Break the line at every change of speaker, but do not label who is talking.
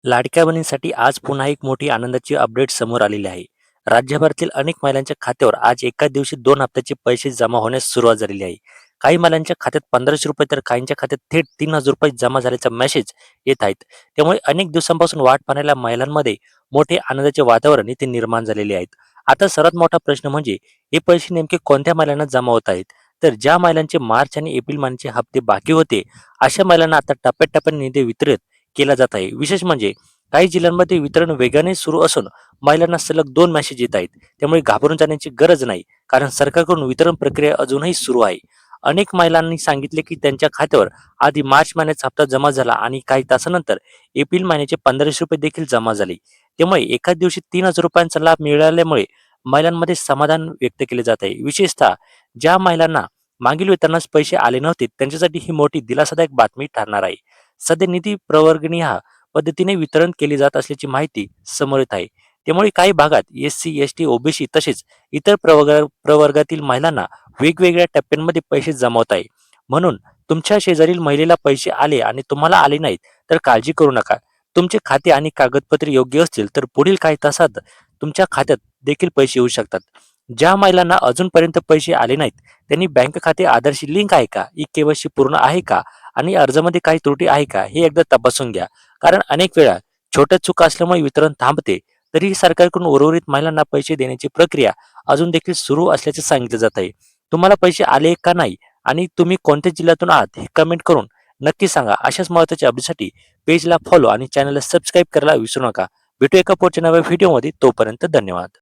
लाडक्या बहिणींसाठी आज पुन्हा एक मोठी आनंदाची अपडेट समोर आलेली आहे. राज्यभरातील अनेक महिलांच्या खात्यावर आज एका दिवशी 2 हप्त्याचे पैसे जमा होण्यास सुरुवात झालेली आहे. काही महिलांच्या खात्यात ₹1500 तर काहींच्या खात्यात थेट ₹3000 जमा झाल्याचा मेसेज येत आहेत. त्यामुळे अनेक दिवसांपासून वाट पाहणाऱ्या महिलांमध्ये मोठे आनंदाचे वातावरण इथे निर्माण झालेले आहेत. आता सर्वात मोठा प्रश्न म्हणजे हे पैसे नेमके कोणत्या महिलांना जमा होत आहेत? तर ज्या महिलांचे मार्च आणि एप्रिल महिन्याचे हप्ते बाकी होते, अशा महिलांना आता टप्प्याटप्प्याने निधी वितरित केला जात आहे. विशेष म्हणजे काही जिल्ह्यांमध्ये वितरण वेगाने सुरू असून महिलांना सलग 2 मेसेज येत आहेत. त्यामुळे घाबरून जाण्याची गरज नाही, कारण सरकारकडून वितरण प्रक्रिया अजूनही सुरू आहे. अनेक महिलांनी सांगितले की त्यांच्या खात्यावर आधी मार्च महिन्याचा हप्ता जमा झाला आणि काही तासानंतर एप्रिल महिन्याचे ₹1500 देखील जमा झाले. त्यामुळे एकाच दिवशी ₹3000 लाभ मिळाल्यामुळे महिलांमध्ये समाधान व्यक्त केले जात आहे. विशेषतः ज्या महिलांना मागील वेतनास पैसे आले नव्हते, त्यांच्यासाठी ही मोठी दिलासादायक बातमी ठरणार आहे. सध्या निधी प्रवर्गणी हा पद्धतीने वितरण केली जात असल्याची माहिती समोर येत आहे. त्यामुळे काही भागात एस-सी, एस-टी, ओबीसी तसेच इतर प्रवर्गातील महिलांना वेगवेगळ्या टप्प्यांमध्ये पैसे जमवत आहे. म्हणून तुमच्या शेजारील महिलेला पैसे आले आणि तुम्हाला आले नाहीत, तर काळजी करू नका. तुमचे खाते आणि कागदपत्रे योग्य असतील तर पुढील काही तासात तुमच्या खात्यात देखील पैसे येऊ शकतात. ज्या महिलांना अजूनपर्यंत पैसे आले नाहीत, त्यांनी बँक खाते आधारशी लिंक आहे का, ई-केवायसी पूर्ण आहे का आणि अर्जामध्ये काही त्रुटी आहे का, हे एकदा तपासून घ्या. कारण अनेक वेळा छोट्या चुका असल्यामुळे वितरण थांबते. तरीही सरकारकडून उर्वरित महिलांना पैसे देण्याची प्रक्रिया अजून देखील सुरू असल्याचे सांगितले जात आहे. तुम्हाला पैसे आले का नाही आणि तुम्ही कोणत्या जिल्ह्यातून आहात हे कमेंट करून नक्की सांगा. अशाच महत्त्वाच्या अपडेटसाठी पेजला फॉलो आणि चॅनलला सबस्क्राईब करायला विसरू नका. भेटू एका पुढच्या नव्या व्हिडिओमध्ये. तोपर्यंत धन्यवाद.